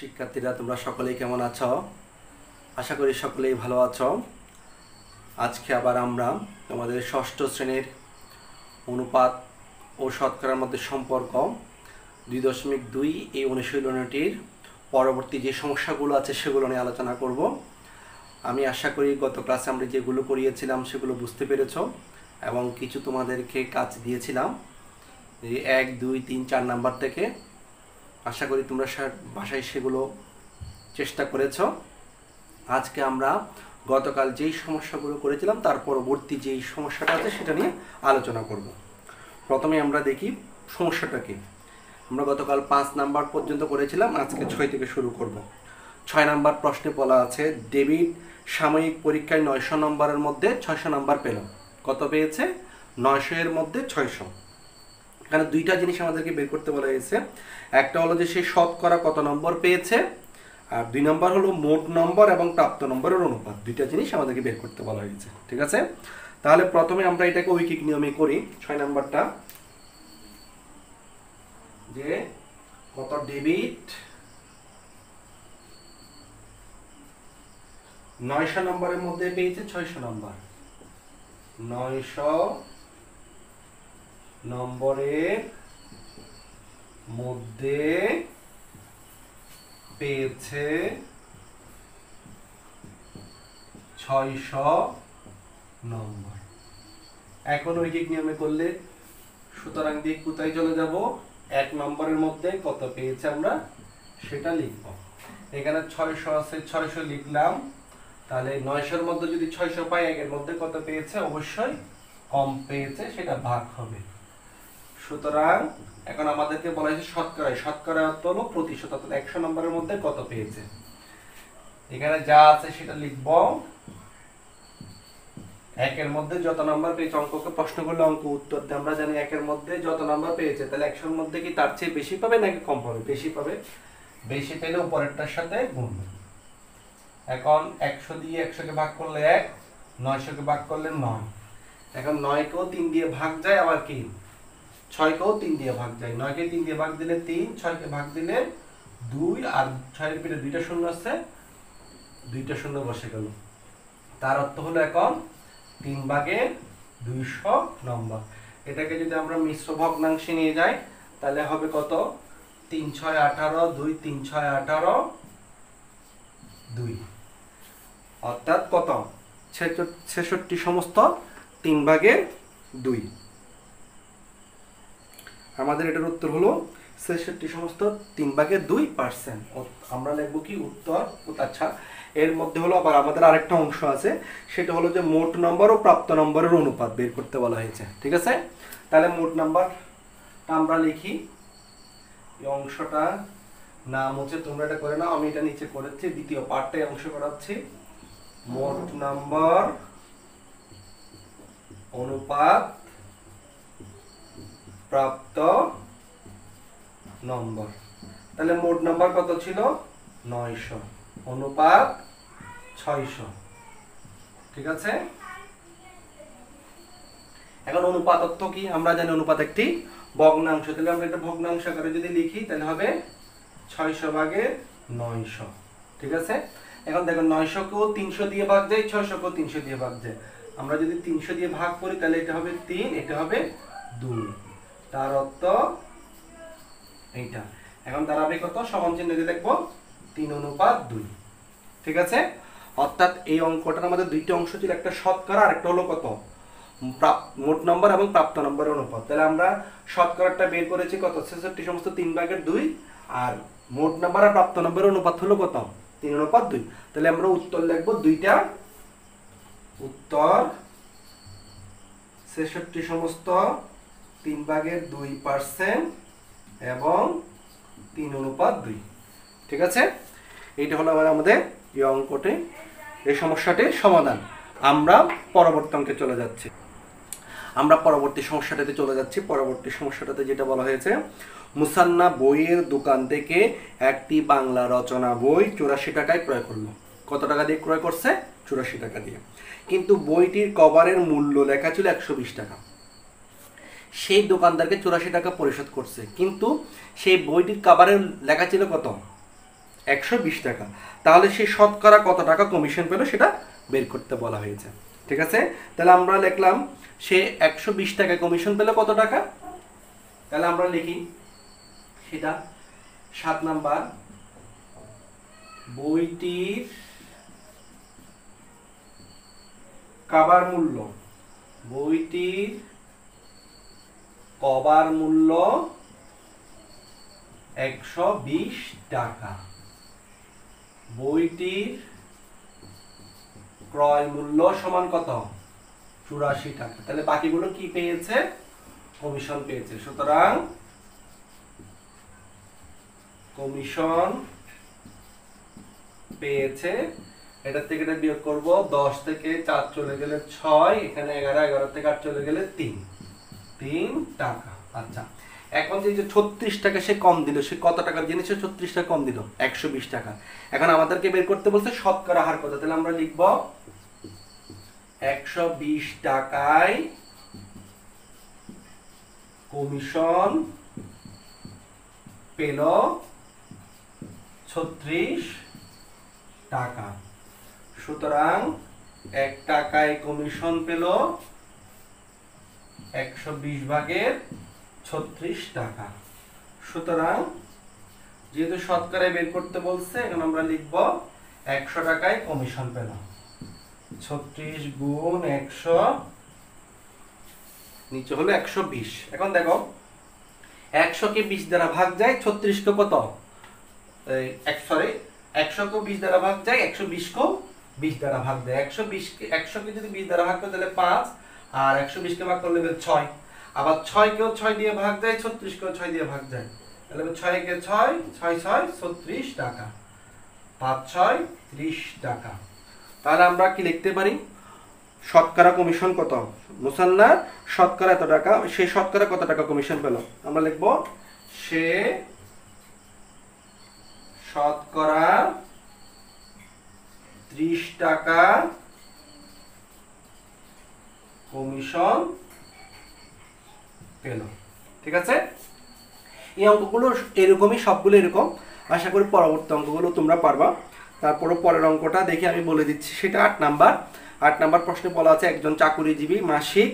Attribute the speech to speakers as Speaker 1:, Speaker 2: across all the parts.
Speaker 1: শিক্ষার্থীরা তোমরা সকলেই কেমন আছো? আশা করি সকলেই ভালো আছো। আজকে আবার আমরা তোমাদের ষষ্ঠ শ্রেণীর অনুপাত ও শতকরার মধ্যে সম্পর্ক 2.2 এই অনুশীলনীটির পরবর্তী যে সমস্যাগুলো আছে সেগুলো নিয়ে আলোচনা করব। আমি আশা করি গত ক্লাসে আমরা যেগুলো করিয়েছিলাম সেগুলো বুঝতে পেরেছো এবং কিছু তোমাদেরকে কাজ দিয়েছিলাম 1, 2, 3, 4 নাম্বার থেকে। আশা করি তোমরা বাসায় সেগুলো চেষ্টা করেছো। আজকে আমরা গতকাল যেই সমস্যাগুলো করেছিলাম তার পরবর্তী যেই সমস্যাটা আছে সেটা নিয়ে আলোচনা করব। প্রথমে আমরা দেখি সমস্যাটা কি। আমরা গতকাল 5 নাম্বার পর্যন্ত করেছিলাম, আজকে 6 থেকে শুরু করব। 6 নাম্বার প্রশ্নে বলা আছে ডেভিড সাময়িক পরীক্ষায় 900 নম্বরের মধ্যে 600 নাম্বার পেল। কত পেয়েছে? 900 এর মধ্যে 600। এখানে দুইটা জিনিস আমাদেরকে বের করতে বলা হয়েছে। একটা হলো যে সে শতকরা কত নম্বর পেয়েছে, আর 2 নম্বর হলো মোট নম্বর এবং প্রাপ্ত নম্বরের অনুপাত। দুইটা জিনিস আমাদেরকে বের করতে বলা হয়েছে, ঠিক আছে? তাহলে প্রথমে আমরা এটাকে ঐকিক নিয়মে করি। 6 নাম্বারটা যে কত ডেবিট 900 নম্বরের মধ্যে পেয়েছে 600 নম্বর। 900 নম্বরের মধ্যে পেয়েছে 600 নম্বর। এখন ঐকিক নিয়মে করলে সুতরাং দিক কোথায় চলে যাব? 1 নম্বরের মধ্যে কত পেয়েছে আমরা সেটা লিখব। এখানে 600 আছে, 600 লিখলাম। তাহলে 900 এর মধ্যে যদি 600 পাই, 1 এর মধ্যে কত পেয়েছে? অবশ্যই কম পেয়েছে, সেটা ভাগ হবে। সুতরাং এখন আমাদেরকে বলা হয়েছে শতকরা। শতকরা অর্থ হলো প্রতিশত, অর্থাৎ 100 নম্বরের মধ্যে কত পেয়েছে। এখানে যা আছে সেটা লিখব। 1 এর মধ্যে যত নাম্বার পেয়েছে, অঙ্ককে প্রশ্ন করলে অঙ্ক উত্তর দিয়ে আমরা জানি 1 এর মধ্যে যত নাম্বার পেয়েছে, তাহলে 100 এর মধ্যে কি তার চেয়ে বেশি পাবে নাকি কম পাবে? বেশি পাবে। বেশি পেলে উপরেরটার সাথে গুণ। এখন 100 দিয়ে 100 কে ভাগ করলে 1, 900 কে ভাগ করলে 9। এখন 9 কেও 3 দিয়ে ভাগ যায়, আবার কি 6 কেও 3 দিয়ে ভাগ যায়। 9 কে 3 দিয়ে ভাগ দিলে 3, 6 কে ভাগ দিলে 2, আর 6 এর ভিতরে 2টা শূন্য আছে, 2টা শূন্য বসে গেল। তার অর্থ হলো এখন 3 ভাগে 200 নম্বর। এটাকে যদি আমরা মিশ্র ভগ্নাংশে নিয়ে যাই তাহলে হবে কত? 3 6 18, 2 3 6 18, 2। অর্থাৎ কত? 66 সমস্ত 3 ভাগে 2। আমাদের এটার উত্তর হলো 66 সমস্ত 3 ভাগে 2%। আমরা লিখব কি উত্তর। আচ্ছা, এর মধ্যে হলো আবার আমাদের আরেকটা অংশ আছে, সেটা হলো যে মোট নম্বর ও প্রাপ্ত নম্বরের অনুপাত বের করতে বলা হয়েছে, ঠিক আছে? তাহলে মোট নাম্বারটা আমরা লিখি। এই অংশটা নাম হচ্ছে, তোমরা এটা করে নাও, আমি এটা নিচে করেছি, দ্বিতীয় পার্টটাই অংশ করাচ্ছি। মোট নাম্বার অনুপাত প্রাপ্ত নম্বর। তাহলে মোট নাম্বার কত ছিল? 900, অনুপাত 600, ঠিক আছে? এখন অনুপাত অর্থ কি? আমরা জানি অনুপাত একটি ভগ্নাংশ। তাহলে আমরা এটা ভগ্নাংশ আকারে যদি লিখি তাহলে হবে 600 ভাগে 900, ঠিক আছে? এখন দেখো 900 কেও 300 দিয়ে ভাগ যায়, 600 কেও 300 দিয়ে ভাগ যায়। আমরা যদি 300 দিয়ে ভাগ করি তাহলে এটা হবে 3, এটা হবে 2। তার অর্থ এইটা। এখন দাঁড়াবে কত? সমান চিহ্ন দিয়ে লিখব 3:2, ঠিক আছে? অর্থাৎ এই অঙ্কটার আমাদের দুইটা অংশ ছিল, একটা শতকরা আর একটা হলো কত? মোট নম্বর এবং প্রাপ্ত নম্বরের অনুপাত। তাহলে আমরা শতকরাটা বের করেছি কত? 66 সমস্ত 3 ভাগের 2, আর মোট নাম্বার আর প্রাপ্ত নম্বরের অনুপাত হলো কত? 3:2। তাহলে আমরা উত্তর লিখব দুইটা। উত্তর 66 সমস্ত 3 ভাগের 2% এবং 3:2, ঠিক আছে? এইটা হলো আমাদের এই অঙ্কটি, এই সমস্যাটির সমাধান। আমরা পরবর্তী অঙ্কে চলে যাচ্ছি। পরবর্তী সমস্যাটাতে যেটা বলা হয়েছে, মুসান্না বইয়ের দোকান থেকে একটি বাংলা রচনা বই 84 টাকায় ক্রয় করলো। কত টাকা দিয়ে ক্রয় করছে? 84 টাকা দিয়ে। কিন্তু বইটির কভারের মূল্য লেখা ছিল 120 টাকা। সেই দোকানদারকে 84 টাকা পরিশোধ করছে, কিন্তু সেই বইটির কভারে লেখা ছিল কত? 120 টাকা। তাহলে সে শতকরা কত টাকা কমিশন পেল সেটা বের করতে বলা হয়েছে। ঠিক আছে, তাহলে আমরা লিখলাম সে 120 টাকা কমিশন পেল কত টাকা। তাহলে আমরা লিখি সেটা 7 নাম্বার, বইটির কভার মূল্য, বইটির কভার মূল্য 120 টাকা, বইটির ক্রয় মূল্য সমান কত 84 টাকা। তাহলে বাকিগুলো কি পেয়েছে, কমিশন পেয়েছে। সুতরাং কমিশন পেয়েছে, এটা থেকে এটা বিয়োগ করব, 10 থেকে 4 চলে গেলে 6, এখানে 11, 11 থেকে 8 চলে গেলে 3 টাকা। আচ্ছা, এখন যে 36 টাকা সে কম দিল, সে কত টাকার জিনিসে 36 টাকা কম দিল, 120 টাকা। এখন আমাদেরকে বের করতে বলছে শতকরা হার কত। তাহলে আমরা লিখব 120 টাকায় কমিশন পেল 36 টাকা। সুতরাং 1 টাকায় কমিশন পেল 120 ভাগের 36 টাকা। সুতরাং যেহেতু শতকরায় বের করতে বলছে, এখন আমরা লিখব 100 টাকায় কমিশন পেল, 36 গুণ 100 নিচে হলো 120। এখন দেখো 100 কে 20 দ্বারা ভাগ যায়, 36 কে কত 100 কে 20 দ্বারা ভাগ যায়, 120 কে 20 দ্বারা ভাগ দেয়। 100 কে যদি 20 দ্বারা ভাগ করে তাহলে 5, আর 120 কে ভাগ করলে 6। আবার 6 কেও 6 দিয়ে ভাগ যায়, 36 কেও 6 দিয়ে ভাগ যায়। তাহলে 6 কে 6, 6 6 36 টাকা, 5 6 30 টাকা। তাহলে আমরা কি লিখতে পারি, শতকরা কমিশন কত, মুসান্না শতকরা এত টাকা, সে শতকরা কত টাকা কমিশন পেল। আমরা লিখব সে শতকরা 30 টাকা কমিশন পেল। ঠিক আছে, এই অঙ্কগুলো এরকমই, সবগুলো এরকম। আশা করি পরবর্তী অঙ্কগুলো তোমরা পারবা। তারপরে পরের অঙ্কটা দেখে আমি বলে দিচ্ছি, সেটা 8 নাম্বার। 8 নাম্বার প্রশ্নে বলা আছে একজন চাকুরিজীবী মাসিক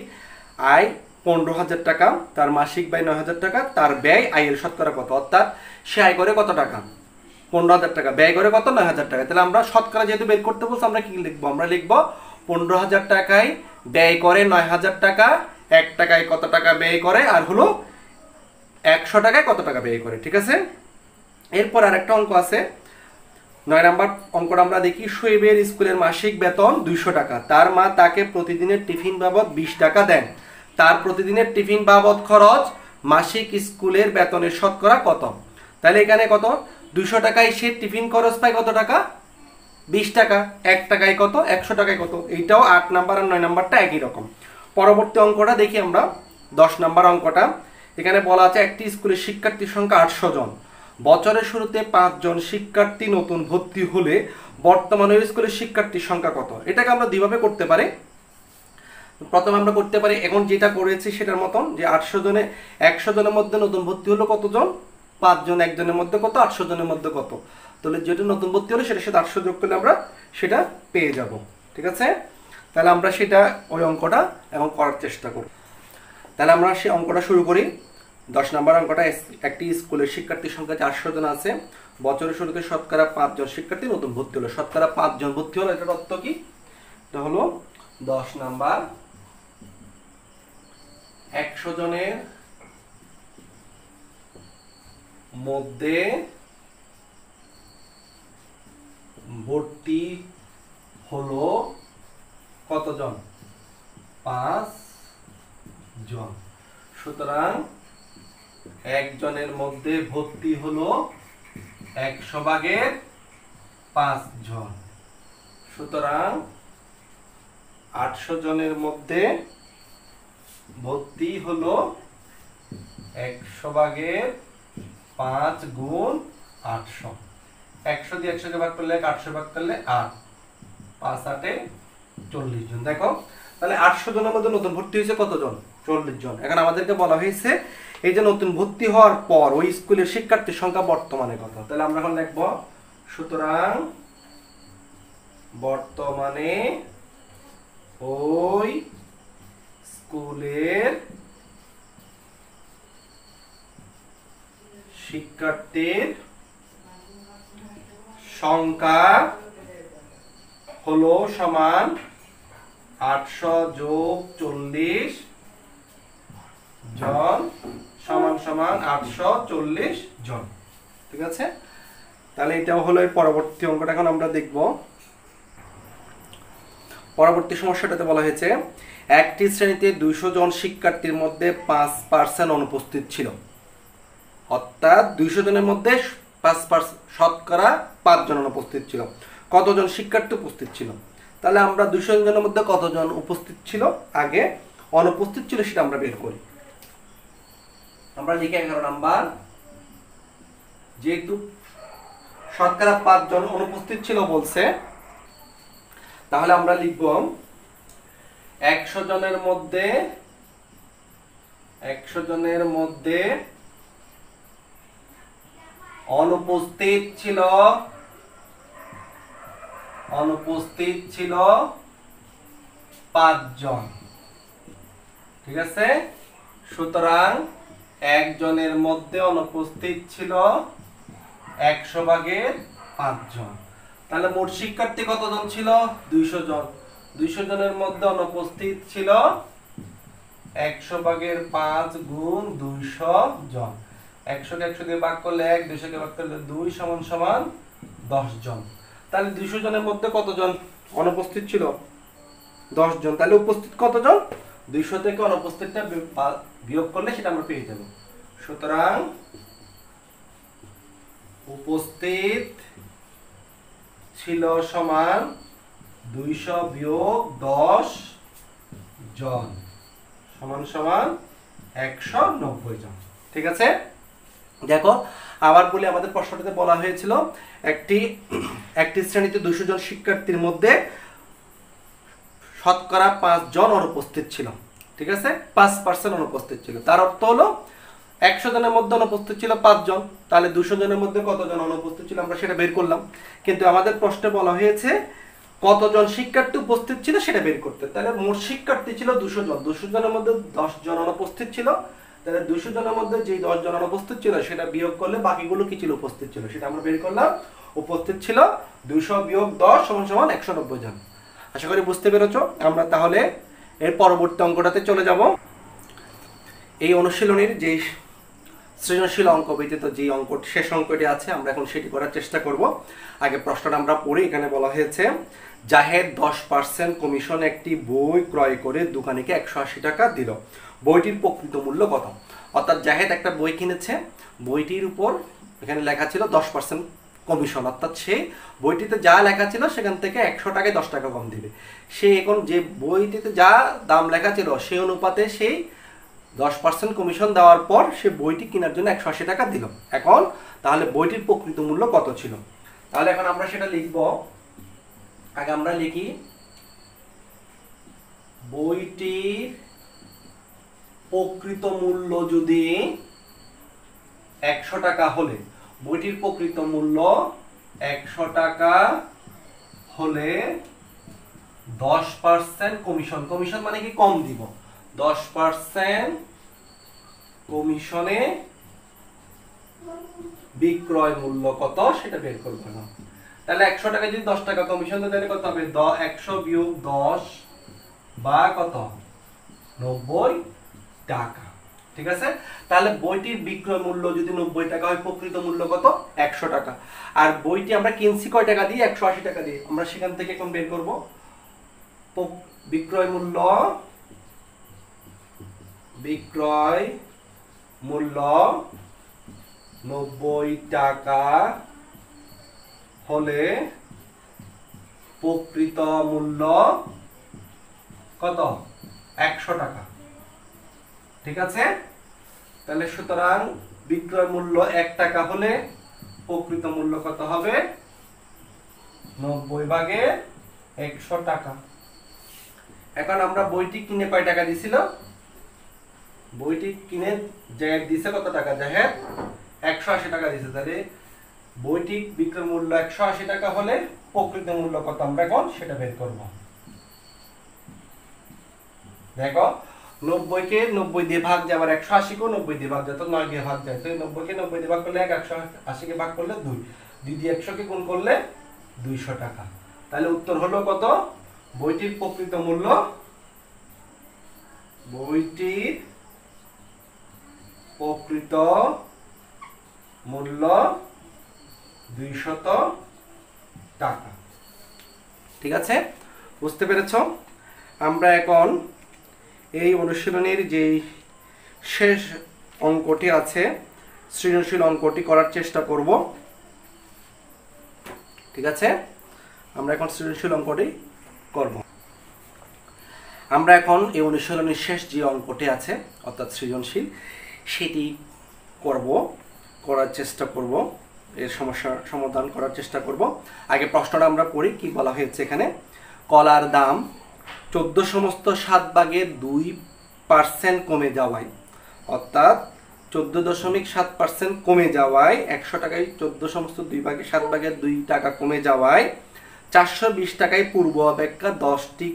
Speaker 1: আয় 15,000 টাকা, তার মাসিক ব্যয় 9,000 টাকা, তার ব্যয় আয়ের শতকরা কত। অর্থাৎ সে আয় করে কত টাকা 15,000 টাকা, ব্যয় করে কত 9,000 টাকা। তাহলে আমরা শতকরা যেহেতু বের করতে বলছি, আমরা কি লিখবো, আমরা লিখবো 15,000 টাকায় ব্যয় করে 9,000 টাকা, 1 টাকায় কত টাকা ব্যয় করে, আর হলো 100 টাকায় কত টাকা ব্যয় করে। ঠিক আছে, এরপর আরেকটা অঙ্ক আছে 9 নাম্বার অঙ্কটা আমরা দেখি। শোয়েবের স্কুলের মাসিক বেতন 200 টাকা, তার মা তাকে প্রতিদিনের টিফিন বাবদ 20 টাকা দেন, তার প্রতিদিনের টিফিন বাবদ খরচ মাসিক স্কুলের বেতনের শতকরা কত। তাহলে এখানে কত, 200 টাকায় সে টিফিন খরচ পায় কত টাকা 20 টাকা, 1 টাকায় কত 100 টাকায় কত। এইটাও 8 নাম্বার আর 9 নাম্বারটা একই রকম। পরবর্তী অঙ্কটা দেখি আমরা, 10 নাম্বার অঙ্কটা। এখানে বলা আছে একটি স্কুলের শিক্ষার্থীর সংখ্যা 800 জন, বছরের শুরুতে 5 জন শিক্ষার্থী নতুন ভর্তি হলে বর্তমানে স্কুলের শিক্ষার্থীর সংখ্যা কত। এটাকে আমরা দুইভাবে করতে পারি। প্রথমে আমরা করতে পারি এখন যেটা করেছি সেটার মতন, যে 800 জনে 100 জনের মধ্যে নতুন ভর্তি হলো কতজন 5 জন, একজনের মধ্যে কত 800 জনের মধ্যে কত। তাহলে যেটা নতুন ভর্তি হলো সেটার সাথে 800 যোগ করলে আমরা সেটা পেয়ে যাব। ঠিক আছে, তাহলে আমরা সেটা ওই অঙ্কটা এখন করার চেষ্টা করব। তাহলে আমরা সেই অঙ্কটা শুরু করি। 10 নম্বর অঙ্কটা, একটি স্কুলের শিক্ষার্থীর সংখ্যা 400 জন আছে, বছরের শুরুতে শতকরা 5 জন শিক্ষার্থী নতুন ভর্তি হলো। শতকরা 5 জন ভর্তি হলো, এটার অর্থ কি, এটা হলো 10 নাম্বার 100 জনের মধ্যে ভর্তি হলো কতজন 5 জন। সুতরাং একজনের মধ্যে ভর্তি হলো 100 ভাগের 5 জন। সুতরাং 800 জনের মধ্যে ভর্তি হলো 100 ভাগের 5 গুণ 800। 100 দিয়ে 100 কে ভাগ করলে 800 ভাগ করলে 8, 5 8 40 জন। দেখো তাহলে 800 জনের মধ্যে নতুন ভর্তি হয়েছে কতজন 40 জন। এখন আমাদেরকে বলা হয়েছে এই যে নতুন ভর্তি হওয়ার পর ওই স্কুলের শিক্ষার্থীর সংখ্যা বর্তমানে কত। তাহলে আমরা এখন লিখব সুতরাং বর্তমানে ওই স্কুলের শিক্ষার্থীর সংখ্যা হলো সমান 800 + 40 জন সমান সমান 840 জন। ঠিক আছে, তাহলে এটাও হলো এর পরবর্তী অঙ্কটা। এখন আমরা দেখব পরবর্তী সমস্যাটাতে বলা হয়েছে একটি শ্রেণীতে 200 জন শিক্ষার্থীর মধ্যে 5% অনুপস্থিত ছিল, অর্থাৎ 200 জনের মধ্যে 5% শতকরা 5 জন অনুপস্থিত ছিল। কতজন শিক্ষার্থী উপস্থিত ছিল? তাহলে আমরা 200 জনের মধ্যে কতজন উপস্থিত ছিল আগে অনুপস্থিত ছিল সেটা আমরা বের করি। আমরা লিখি 11 নাম্বার, যেহেতু শতকরা 5 জন অনুপস্থিত ছিল বলছে, তাহলে আমরা লিখব 100 জনের মধ্যে অনুপস্থিত ছিল 5 জন। ঠিক আছে, সুতরাং 1 জনের মধ্যে অনুপস্থিত ছিল 100 ভাগের 5 জন। তাহলে মোট শিক্ষার্থী কতজন ছিল? 200 জন। 200 জনের মধ্যে অনুপস্থিত ছিল 100 ভাগের 5 গুণ 200 জন। 100 কে 100 দিয়ে ভাগ করলে 1, 200 কে ভাগ করলে 2 সমান সমান 10 জন। তাহলে 200 জনের মধ্যে কতজন অনুপস্থিত ছিল? 10 জন। তাহলে উপস্থিত কতজন? 200 থেকে অনুপস্থিতটা বিয়োগ করলে সেটা আমরা পেয়ে যাব। সুতরাং উপস্থিত ছিল সমান 200 বিয়োগ 10 জন সমান সমান 190 জন। ঠিক আছে, দেখো আবার বলি, আমাদের প্রশ্নটাতে বলা হয়েছিল একটি শ্রেণীতে 200 জন শিক্ষার্থীর মধ্যে শতকরা 5 জন অনুপস্থিত ছিল। ঠিক আছে, 5% অনুপস্থিত ছিল। তার অর্থ হলো 100 জনের মধ্যে অনুপস্থিত ছিল 5 জন, তাহলে 200 জনের মধ্যে কতজন অনুপস্থিত ছিল আমরা সেটা বের করলাম। কিন্তু আমাদের প্রশ্নে বলা হয়েছে কতজন শিক্ষার্থী উপস্থিত ছিল সেটা বের করতে। তাহলে মোট শিক্ষার্থী ছিল 200 জন, 200 জনের মধ্যে 10 জন অনুপস্থিত ছিল। তাহলে 200 জনের মধ্যে যে 10 জন অনুপস্থিত ছিল সেটা বিয়োগ করলে বাকিগুলো কি ছিল? উপস্থিত ছিল। সেটা আমরা বের করলাম। উপস্থিত ছিল 200 বিয়োগ 10 সমান সমান 190 জন। আশা করি বুঝতে পেরেছো। আমরা তাহলে এর পরবর্তী অঙ্কটাতে চলে যাব। এই অনুশীলনীর যে সৃজনশীল অঙ্ক ব্যতীত যে শেষ অঙ্কটি আছে আমরা এখন সেটি করার চেষ্টা করব। আগে প্রশ্নটা আমরা পড়ি। এখানে বলা হয়েছে জাহেদ 10% কমিশন একটি বই ক্রয় করে দোকানিকে 180 টাকা দিল, বইটির প্রকৃত মূল্য কত? অর্থাৎ জাহেদ একটা বই কিনেছে, বইটির উপর এখানে লেখা ছিল 10% কমিশন, অর্থাৎ সে বইটিতে যা লেখা ছিল সেখান থেকে 100 টাকায় 10 টাকা কম দিবে। সে এখন যে বইটিতে যা দাম লেখা ছিল সেই অনুপাতে সেই 10% কমিশন দেওয়ার পর সে বইটি কেনার জন্য 180 টাকা দিল। এখন তাহলে বইটির প্রকৃত মূল্য কত ছিল? তাহলে এখন আমরা সেটা লিখব। আগে আমরা লিখি বইটির প্রকৃত মূল্য যদি 100 টাকা হলে, বইটির প্রকৃত মূল্য 100 টাকা হলে 10% কমিশন, কমিশন মানে কি? কম দিব। 10% কমিশনে বিক্রয় মূল্য কত সেটা বের করব না। তাহলে 100 টাকা যদি 10 টাকা কমিশন দেয় তাহলে কত হবে? 100 বিয়োগ 10 বা কত? 90 টাকা। ঠিক আছে, তাহলে বইটির বিক্রয় মূল্য যদি 90 টাকা হয়, প্রকৃত মূল্য কত? 100 টাকা। আর বইটি আমরা কিনছি কয় টাকা দিয়ে? 180 টাকা দিয়ে। আমরা সেখান থেকে এখন বের করব বিক্রয় মূল্য 90 টাকা হলে প্রকৃত মূল্য কত? 100 টাকা। ঠিক আছে, তাহলে সুতরাং বিক্রয় মূল্য 1 টাকা হলে প্রকৃত মূল্য কত হবে? 90 ভাগের 100 টাকা। এখন আমরা বইটি কিনে কয় টাকা দিছিল? বইটি কিনে জাহেদ দিছে কত টাকা? জাহেদ 180 টাকা দিছে। তাহলে বইটির বিক্রয় মূল্য 180 টাকা হলে প্রকৃত মূল্য কত আমরা এখন সেটা বের করব। দেখো 90 কে 90 দিয়ে ভাগ যায়, আবার 180 কে 90 দিয়ে ভাগ যায়, তো 9 দিয়ে ভাগ যায়। তো 90 কে 90 দিয়ে ভাগ করলে 1, 180 কে ভাগ করলে 2, 2 দিয়ে 100 কে গুণ করলে 200 টাকা। তাহলে উত্তর হলো কত? বইটির প্রকৃত মূল্য, বইটির প্রকৃত মূল্য 200 টাকা। ঠিক আছে, বুঝতে পেরেছো? আমরা এখন এই অনুশীলনীর যেই শেষ অঙ্কটি আছে, সৃজনশীল অঙ্কটি করার চেষ্টা করব। ঠিক আছে, আমরা এখন সৃজনশীল অঙ্কটি করব। আমরা এখন এই অনুশীলনীর শেষ যে অঙ্কটি আছে অর্থাৎ সৃজনশীল, সেটি করার চেষ্টা করব, এর সমস্যার সমাধান করার চেষ্টা করব। আগে প্রশ্নটা আমরা পড়ি, কি বলা হয়েছে এখানে। কলার দাম 14 সমস্ত 7 ভাগের 2% কমে যাওয়ায়, অর্থাৎ 14.7% কমে যাওয়ায় 100 টাকায় 14 সমস্ত 2 ভাগের 7 ভাগের 2 টাকা কমে যাওয়ায় 420 টাকায় পূর্ব অপেক্ষা 10টি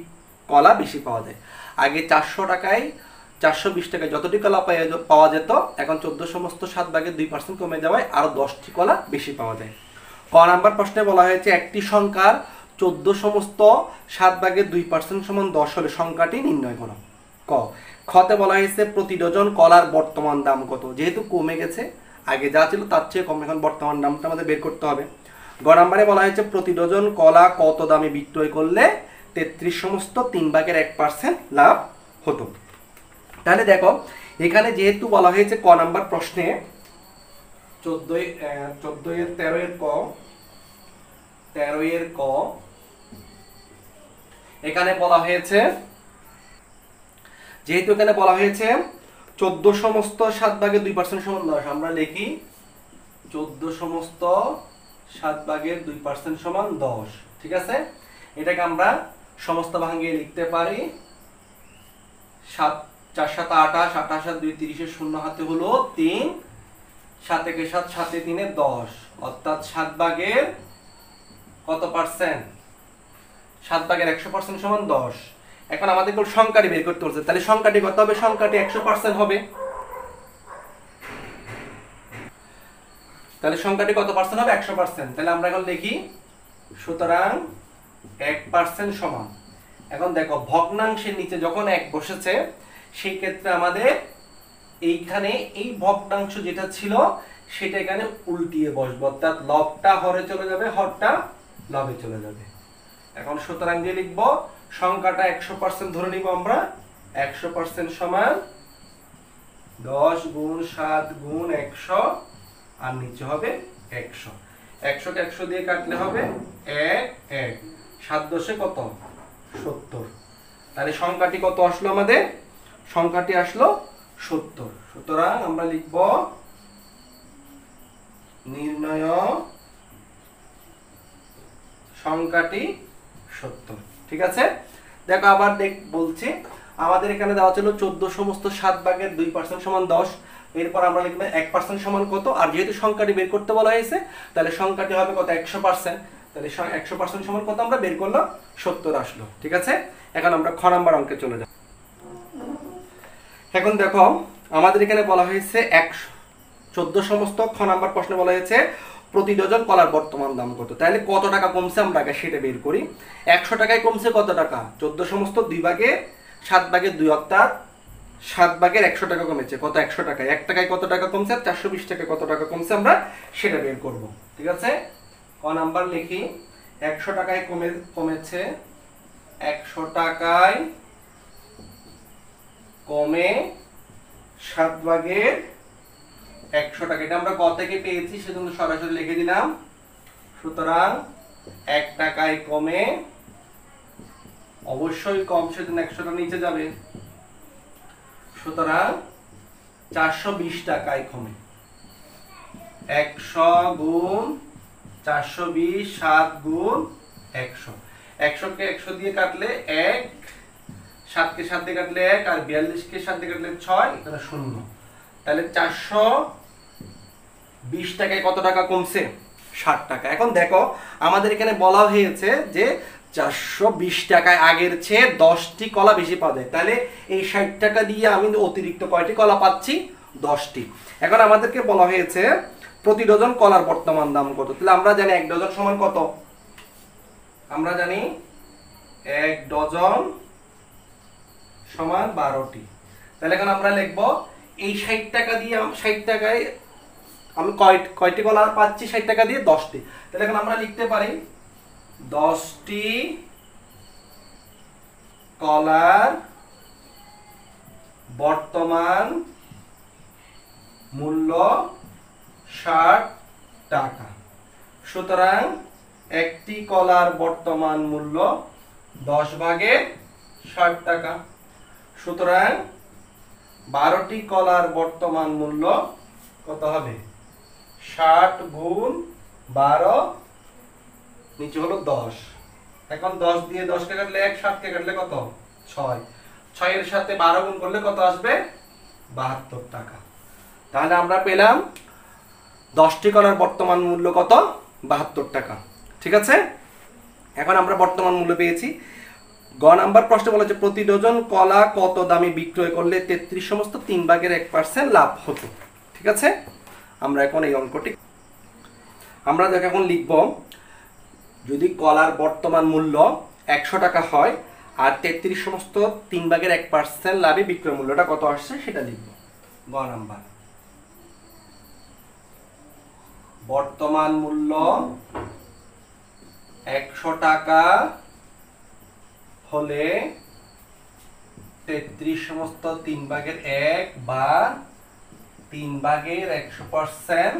Speaker 1: কলা বেশি পাওয়া যায়। আগে 420 টাকায় যতটি কলা পাওয়া যেত, এখন 14 সমস্ত 7 ভাগের 2% কমে যাওয়ায় আরো 10টি কলা বেশি পাওয়া যায়। ক নাম্বার প্রশ্নে বলা হয়েছে একটি সংখ্যার 14 সমস্ত 7 ভাগের 2% সমান 10 হলে সংখ্যাটি নির্ণয় করো। খতে বলা হয়েছে প্রতি ডজন কলার বর্তমান দাম কত। যেহেতু কমে গেছে, আগে যা ছিল তার চেয়ে কম, এখন বর্তমান দামটা আমাদের বের করতে হবে। গ নাম্বারে বলা হয়েছে প্রতি ডজন কলা কত দামে বিক্রয় করলে 33 সমস্ত 3 ভাগের 1% লাভ হতো। তাহলে দেখো এখানে যেহেতু বলা হয়েছে ক নাম্বার প্রশ্নে 13 এর ক, এখানে বলা হয়েছে, যেহেতু এখানে বলা হয়েছে 14 সমস্ত 7 ভাগের 2% সমান 10, আমরা লিখি 14 সমস্ত 7 ভাগের 2% সমান 10। ঠিক আছে, এটাকে আমরা সমস্ত ভাঙিয়ে লিখতে পারি 7 4 7 28, 28 2 30, 0 হাতে হলো 3, 7 1 7, 7 3 10, অর্থাৎ 7 ভাগের কত পার্সেন্ট? 7 ভাগের 100% সমান 10। এখন আমাদের সংখ্যাটি বের করতে বলছে, তাহলে সংখ্যাটি কত হবে? সংখ্যাটি 100% হবে। তাহলে সংখ্যাটি কত পার্সেন্ট হবে? 100%। তাহলে আমরা এখন লিখি সুতরাং 1% সমান। এখন দেখো ভগ্নাংশের নিচে যখন 1 বসেছে, সেই ক্ষেত্রে আমাদের এইখানে এই ভগ্নাংশ যেটা ছিল সেটা এখানে উল্টিয়ে বসবে, অর্থাৎ লবটা হরে চলে যাবে, হরটা লবে চলে যাবে। এখন সুতরাং দিয়ে লিখব সংখ্যাটা 100% ধরে নিব আমরা। 100% সমান 10 গুণ 7 গুণ 100, আর নিচে হবে 100। 100 কে 100 দিয়ে কাটলে হবে 1 1, 7 10 কত? 70। তাহলে সংখ্যাটি কত আসলো আমাদের? সংখ্যাটি আসলো 70। সুতরাং আমরা লিখব নির্ণয় সংখ্যাটি 70। ঠিক আছে, দেখো আবার বলছি, আমাদের এখানে দেওয়া ছিল 14 সমস্ত 7 ভাগের 2% সমান 10। এরপর আমরা লিখব 1% সমান কত, আর যেহেতু সংখ্যাটি বের করতে বলা হয়েছে তাহলে সংখ্যাটি হবে কত? 100%। তাহলে 100% সমান কত আমরা বের করলাম? 70 আসলো। ঠিক আছে, এখন আমরা খ নাম্বার অঙ্কে চলে যাব। এখন দেখো আমাদের এখানে বলা হয়েছে 14 সমস্ত খ নাম্বার প্রশ্নে বলা হয়েছে প্রতি ডজন কলার বর্তমান দাম কত। তাহলে কত টাকা কমছে আমরা আগে সেটা বের করি। 100 টাকায় কমছে কত টাকা? 14 সমস্ত 2 ভাগের 7 ভাগের 2, অর্থাৎ 7 ভাগের 100 টাকা কমেছে। কত? 100 টাকায়। 1 টাকায় কত টাকা কমছে? 420 টাকায় কত টাকা কমছে আমরা সেটা বের করব। ঠিক আছে, ক নাম্বার লিখি 100 টাকায় কমেছে, 100 টাকায় কমে 7 ভাগের 100 টাকা। এটা আমরা ক থেকে পেয়েছি সেজন্য সরাসরি লিখে দিলাম। সুতরাং 1 টাকায় কমে, অবশ্যই কম সেজন্য 100টা নিচে যাবে, সুতরাং 420 টাকায় কমে। 100 গুণ 420, 7 গুণ 100। 100 কে 100 দিয়ে কাটলে 1, 7 কে 7 দিয়ে কাটলে 1, আর 42 কে 7 দিয়ে কাটলে 6, এখানে 0। তাহলে 420 টাকায় কত টাকা কমছে? টাকা। এখন দেখো আমাদের এখানে বলা হয়েছে যে 420 টাকায় আগের চেয়ে 10টি কলা বেশি পাওয়া যায়, তাহলে এই 60 টাকা দিয়ে আমি অতিরিক্ত কয়টি কলা পাচ্ছি? 10টি। এখন আমাদেরকে বলা হয়েছে প্রতি ডজন কলার বর্তমান দাম কত। তাহলে আমরা জানি 1 ডজন সমান কত? আমরা জানি 1 ডজন সমান 12টি। তাহলে এখন আমরা লিখব এই 60 টাকা দিয়ে 60 টাকায় আমি কয়টি কলা পাচ্ছি? 60 টাকা দিয়ে 10টি। তাহলে এখন আমরা লিখতে পারি 10টি কলার বর্তমান মূল্য 60 টাকা। সুতরাং একটি কলার বর্তমান মূল্য 10 ভাগে 60 টাকা। সুতরাং 12টি কলার বর্তমান মূল্য কত হবে? 60 গুণ 12, নিচে হলো 10। এখন 10 দিয়ে 10 কে কাটলে 1, 7 কে কাটলে কত? 6। 6 এর সাথে 12 গুণ করলে কত আসবে? 72 টাকা। তাহলে আমরা পেলাম 10টি কলার বর্তমান মূল্য কত? 72 টাকা। ঠিক আছে, এখন আমরা বর্তমান মূল্য পেয়েছি। গ নাম্বার প্রশ্ন বলেছে প্রতি ডজন কলা কত দামে বিক্রয় করলে 33 সমস্ত 3 ভাগের 1% লাভ হতো। ঠিক আছে, আমরা এখন এই অঙ্কটি আমরা দেখো এখন লিখব, যদি কলার বর্তমান মূল্য 100 টাকা হয় আর 33 সমস্ত 3 ভাগের 1% লাভে বিক্রয় মূল্যটা কত আসছে সেটা লিখব। গ নাম্বার বর্তমান মূল্য 100 টাকা হলে 33 সমস্ত 3 ভাগের 1 বা 3 ভাগের 100%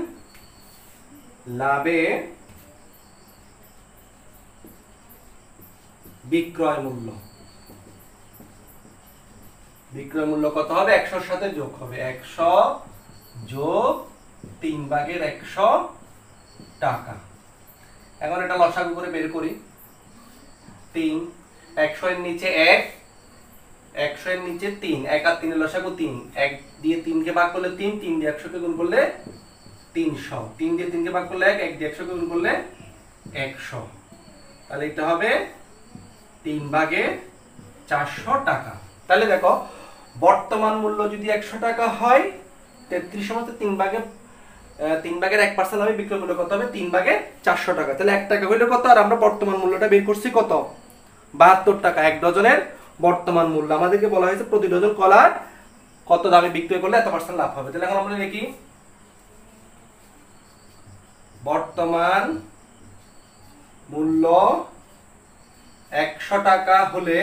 Speaker 1: লাভে বিক্রয় মূল্য কত হবে? 100 সাথে যোগ হবে, 100 যোগ 3 ভাগের 100 টাকা। এখন এটা লসাগু করে বের করি। 3, 100 এর নিচে 1, 100 এর নিচে 3, 1 আর 3 এর লসাগু 3, 1 দিয়ে 3 কে ভাগ করলে 3, 3 দিয়ে 100 কে গুণ করলে 300, 3 দিয়ে 3 কে ভাগ করলে 1, 1 দিয়ে 100 কে গুণ করলে 100। তাহলে এটা হবে 3 ভাগে 400 টাকা। তাহলে দেখো বর্তমান মূল্য যদি 100 টাকা হয়, 33 সমস্ত 3 ভাগের 1% লাভে বিক্রয় মূল্য কত হবে? 3 ভাগে 400 টাকা। তাহলে 1 টাকা হইলে কত? আর আমরা বর্তমান মূল্যটা বের করছি কত? 72 টাকা। 1 ডজনের বর্তমান মূল্য আমাদেরকে বলা হয়েছে প্রতি ডজন কলার কত দামে বিক্রয় করলে এত % লাভ হবে। তাহলে এখন আমরা লিখি বর্তমান মূল্য 100 টাকা হলে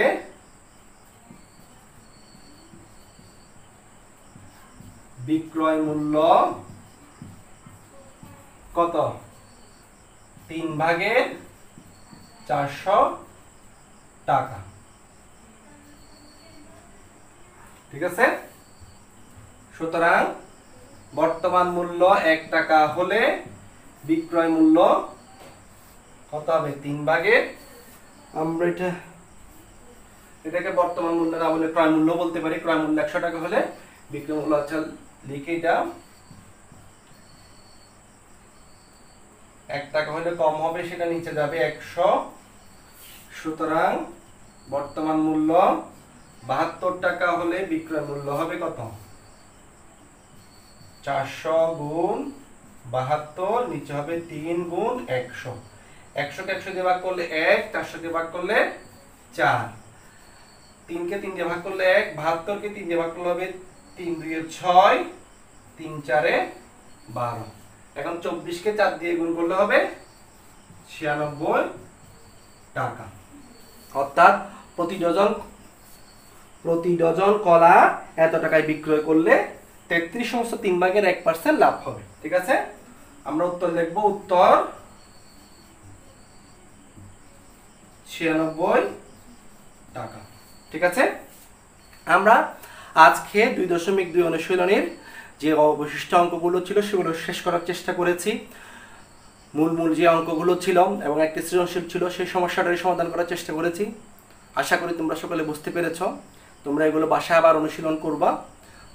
Speaker 1: বিক্রয় মূল্য কত? 3 ভাগের 400 টাকা। ঠিক আছে, সুতরাং বর্তমান মূল্য 1 টাকা হলে বিক্রয় মূল্য কত হবে? 3 ভাগের, আমরা এটাকে বর্তমান মূল্য না বলে ক্রয় মূল্য বলতে পারি। ক্রয় মূল্য 100 টাকা হলে বিক্রয় মূল্য আচ্ছা লিখে এটা 1 টাকা হলে কম হবে, সেটা নিচে যাবে 100। সুতরাং বর্তমান মূল্য 72 টাকা হলে বিক্রয় মূল্য হবে কত? 400 গুণ 72, নিচে হবে 3 গুণ 100। 100 কে 100 দিয়ে ভাগ করলে 1, 400 কে ভাগ করলে 4, 3 কে 3 দিয়ে ভাগ করলে 1, 72 কে 3 দিয়ে ভাগ করলে হবে 3 2 এ 6, 3 4 এ 12। এখন 24 কে 4 দিয়ে গুণ করলে হবে 96 টাকা। অর্থাৎ প্রতি ডজন কলা এত টাকায় বিক্রয় করলে 33 সমস্ত 3 ভাগের 1% লাভ হবে। ঠিক আছে, আমরা উত্তর লিখব, উত্তর 96 টাকা। ঠিক আছে, আমরা আজকে 2.2 অনুশীলনের যে অবশিষ্ট অঙ্কগুলো ছিল সেগুলো শেষ করার চেষ্টা করেছি। মূল যে অঙ্কগুলো ছিল এবং একটি সৃজনশীল ছিল সেই সমস্যাটারই সমাধান করার চেষ্টা করেছি। আশা করি তোমরা সকলে বুঝতে পেরেছ। তোমরা এগুলো বাসায় আবার অনুশীলন করবা।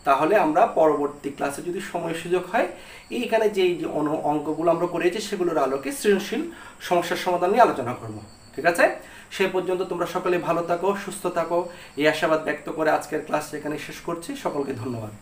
Speaker 1: তাহলে আমরা পরবর্তী ক্লাসে যদি সময় সুযোগ হয় এইখানে যে অঙ্কগুলো আমরা করেছি সেগুলোর আলোকে সৃজনশীল সমস্যার সমাধান নিয়ে আলোচনা করব। ঠিক আছে, সে পর্যন্ত তোমরা সকলে ভালো থাকো, সুস্থ থাকো, এই আশাবাদ ব্যক্ত করে আজকের ক্লাস এখানে শেষ করছি। সকলকে ধন্যবাদ।